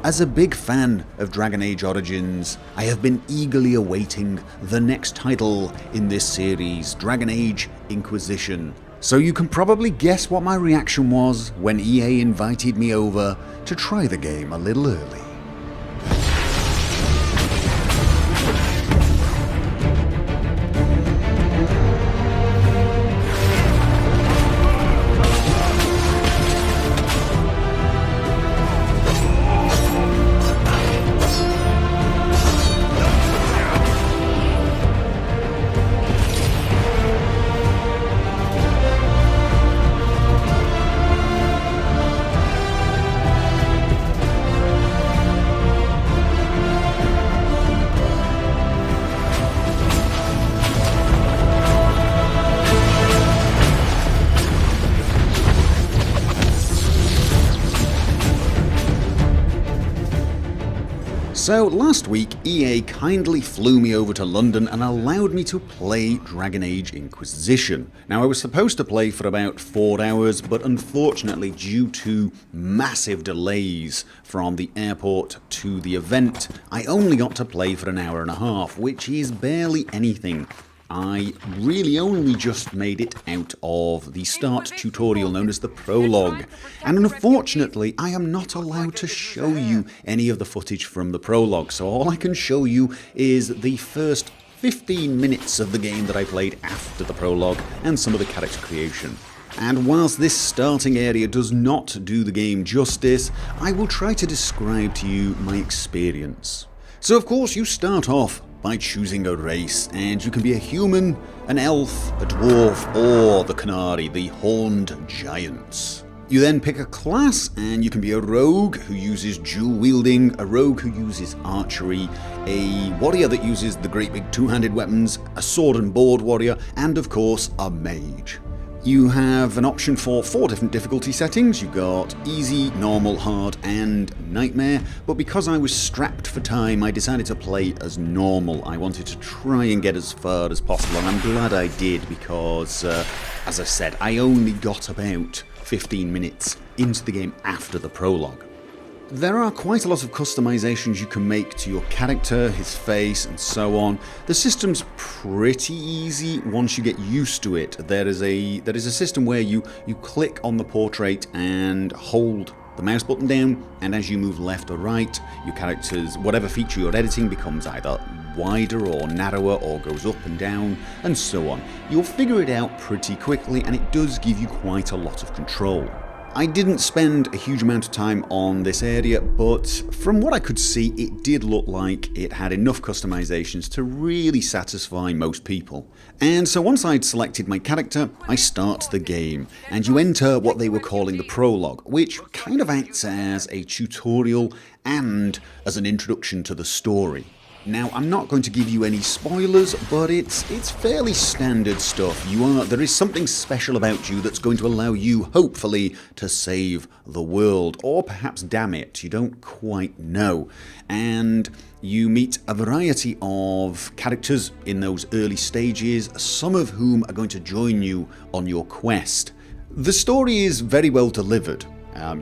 As a big fan of Dragon Age Origins, I have been eagerly awaiting the next title in this series, Dragon Age Inquisition. So you can probably guess what my reaction was when EA invited me over to try the game a little early. So last week, EA kindly flew me over to London and allowed me to play Dragon Age Inquisition. Now I was supposed to play for about 4 hours, but unfortunately due to massive delays from the airport to the event, I only got to play for an hour and a half, which is barely anything. I really only just made it out of the start tutorial known as the Prologue, and unfortunately I am not allowed to show you any of the footage from the Prologue, so all I can show you is the first 15 minutes of the game that I played after the Prologue and some of the character creation. And whilst this starting area does not do the game justice, I will try to describe to you my experience. So of course you start off by choosing a race, and you can be a human, an elf, a dwarf, or the Canary, the horned giants. You then pick a class, and you can be a rogue who uses dual wielding, a rogue who uses archery, a warrior that uses the great big two-handed weapons, a sword and board warrior, and of course a mage. You have an option for 4 different difficulty settings. You've got easy, normal, hard, and nightmare, but because I was strapped for time, I decided to play as normal. I wanted to try and get as far as possible, and I'm glad I did because, as I said, I only got about 15 minutes into the game after the Prologue. There are quite a lot of customizations you can make to your character, his face, and so on. The system's pretty easy once you get used to it. There is a system where you click on the portrait and hold the mouse button down, and as you move left or right, your character's whatever feature you're editing becomes either wider or narrower or goes up and down, and so on. You'll figure it out pretty quickly, and it does give you quite a lot of control. I didn't spend a huge amount of time on this area, but from what I could see, it did look like it had enough customizations to really satisfy most people. And so once I'd selected my character, I start the game, and you enter what they were calling the Prologue, which kind of acts as a tutorial and as an introduction to the story. Now, I'm not going to give you any spoilers, but it's fairly standard stuff. There is something special about you that's going to allow you, hopefully, to save the world, or perhaps damn it, you don't quite know. And you meet a variety of characters in those early stages, some of whom are going to join you on your quest. The story is very well delivered.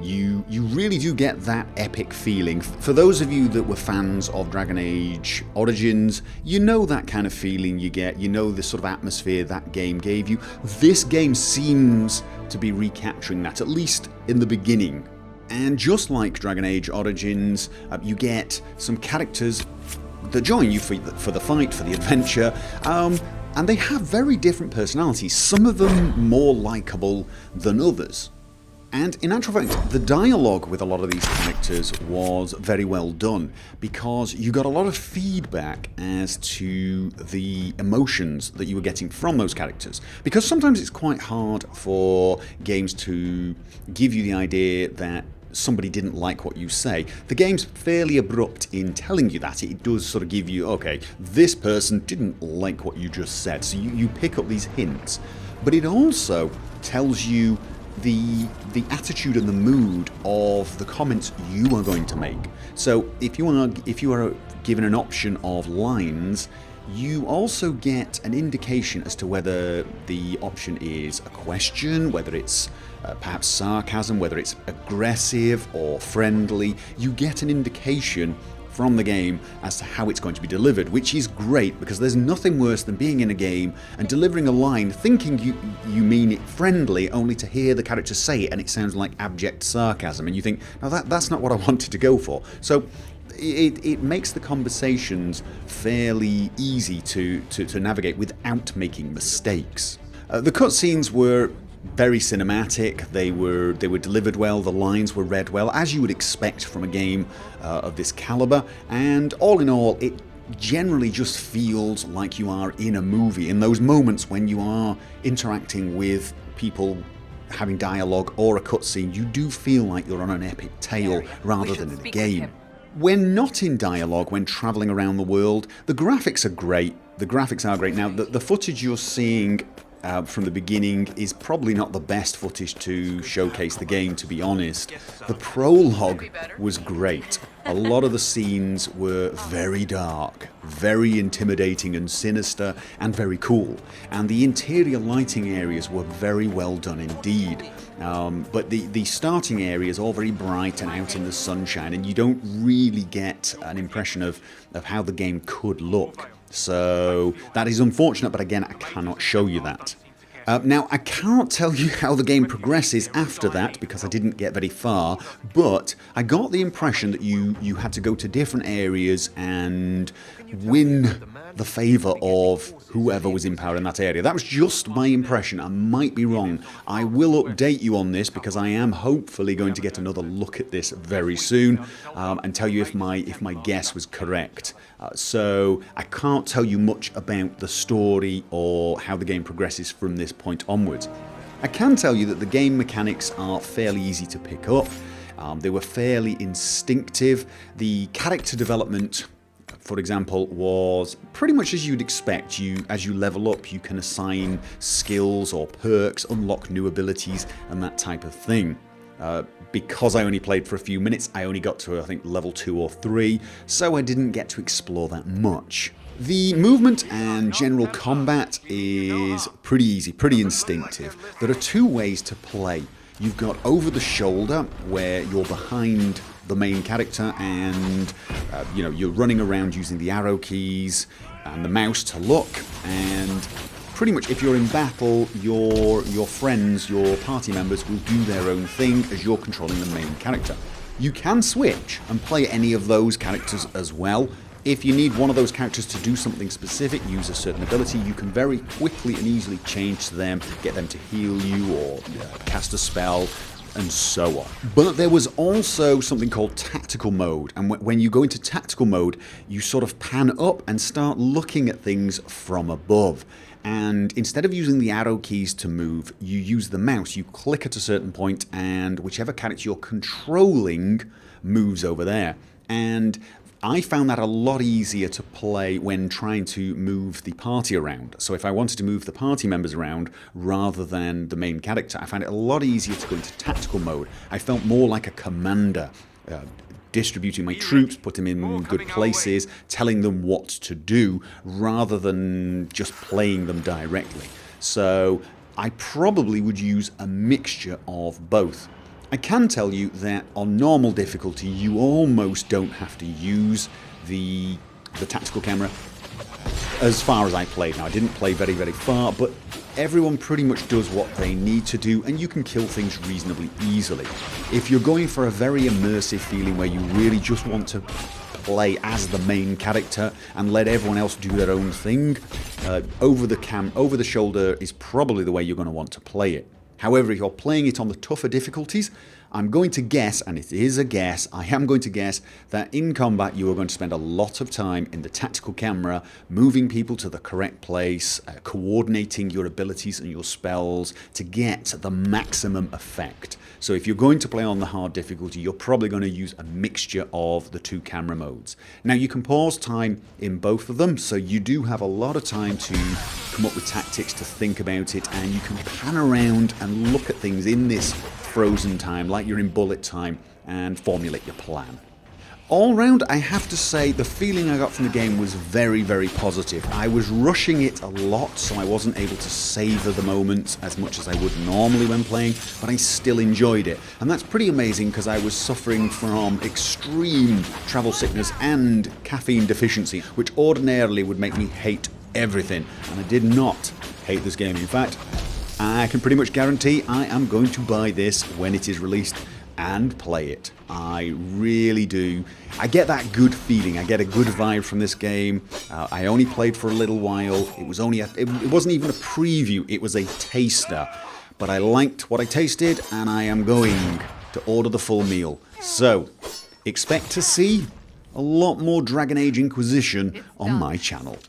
You really do get that epic feeling. For those of you that were fans of Dragon Age Origins, you know that kind of feeling you get, you know the sort of atmosphere that game gave you. This game seems to be recapturing that, at least in the beginning. And just like Dragon Age Origins, you get some characters that join you for the fight, for the adventure, and they have very different personalities, some of them more likeable than others. And in actual fact, the dialogue with a lot of these characters was very well done, because you got a lot of feedback as to the emotions that you were getting from those characters. Because sometimes it's quite hard for games to give you the idea that somebody didn't like what you say. The game's fairly abrupt in telling you that. It does sort of give you, okay, this person didn't like what you just said, so you pick up these hints. But it also tells you the attitude and the mood of the comments you are going to make. So if you are given an option of lines, you also get an indication as to whether the option is a question, whether it's perhaps sarcasm, whether it's aggressive or friendly. You get an indication from the game as to how it's going to be delivered, which is great because there's nothing worse than being in a game and delivering a line thinking you mean it friendly, only to hear the character say it and it sounds like abject sarcasm, and you think, no, that's not what I wanted to go for. So it makes the conversations fairly easy to navigate without making mistakes. The cutscenes were very cinematic, they were delivered well, the lines were read well, as you would expect from a game of this caliber, and all in all, it generally just feels like you are in a movie. In those moments when you are interacting with people having dialogue or a cutscene, you do feel like you're on an epic tale rather than in a game. When not in dialogue, when travelling around the world, the graphics are great. The graphics are great. Now, the footage you're seeing from the beginning is probably not the best footage to showcase the game, to be honest. The prologue was great. A lot of the scenes were very dark, very intimidating and sinister, and very cool. And the interior lighting areas were very well done indeed. But the starting area is all very bright and out in the sunshine, and you don't really get an impression of how the game could look. So that is unfortunate, but again, I cannot show you that. Now, I can't tell you how the game progresses after that because I didn't get very far, but I got the impression that you had to go to different areas and win the favour of whoever was in power in that area. That was just my impression. I might be wrong. I will update you on this because I am hopefully going to get another look at this very soon and tell you if my guess was correct. So I can't tell you much about the story or how the game progresses from this point onwards. I can tell you that the game mechanics are fairly easy to pick up. They were fairly instinctive. The character development, for example, was pretty much as you'd expect. As you level up, you can assign skills or perks, unlock new abilities, and that type of thing. Because I only played for a few minutes, I only got to, I think, level 2 or 3, so I didn't get to explore that much. The movement and general combat is pretty easy, pretty instinctive. There are two ways to play. You've got over the shoulder, where you're behind the main character and you're running around using the arrow keys and the mouse to look, and pretty much if you're in battle, your friends, your party members will do their own thing as you're controlling the main character. You can switch and play any of those characters as well. If you need one of those characters to do something specific, use a certain ability, you can very quickly and easily change to them, get them to heal you or cast a spell, and so on. But there was also something called tactical mode, and when you go into tactical mode, you sort of pan up and start looking at things from above. And instead of using the arrow keys to move, you use the mouse. You click at a certain point, and whichever character you're controlling moves over there. And I found that a lot easier to play when trying to move the party around. So if I wanted to move the party members around rather than the main character, I found it a lot easier to go into tactical mode. I felt more like a commander, distributing my troops, putting them in good places, telling them what to do, rather than just playing them directly. So I probably would use a mixture of both. I can tell you that on normal difficulty, you almost don't have to use the tactical camera as far as I played. Now, I didn't play very, very far, but everyone pretty much does what they need to do, and you can kill things reasonably easily. If you're going for a very immersive feeling where you really just want to play as the main character and let everyone else do their own thing, over the shoulder is probably the way you're going to want to play it. However, if you're playing it on the tougher difficulties, I'm going to guess, and it is a guess, I am going to guess that in combat you are going to spend a lot of time in the tactical camera, moving people to the correct place, coordinating your abilities and your spells to get the maximum effect. So if you're going to play on the hard difficulty, you're probably going to use a mixture of the two camera modes. Now, you can pause time in both of them, so you do have a lot of time to come up with tactics, to think about it, and you can pan around and look at things in this frozen time, like you're in bullet time, and formulate your plan. all round, I have to say the feeling I got from the game was very, very positive. I was rushing it a lot, so I wasn't able to savour the moments as much as I would normally when playing, but I still enjoyed it. And that's pretty amazing because I was suffering from extreme travel sickness and caffeine deficiency, which ordinarily would make me hate everything. And I did not hate this game. In fact, I can pretty much guarantee I am going to buy this when it is released and play it. I really do. I get that good feeling. I get a good vibe from this game. I only played for a little while. It wasn't even a preview. It was a taster. But I liked what I tasted, and I am going to order the full meal. So, expect to see a lot more Dragon Age Inquisition on my channel.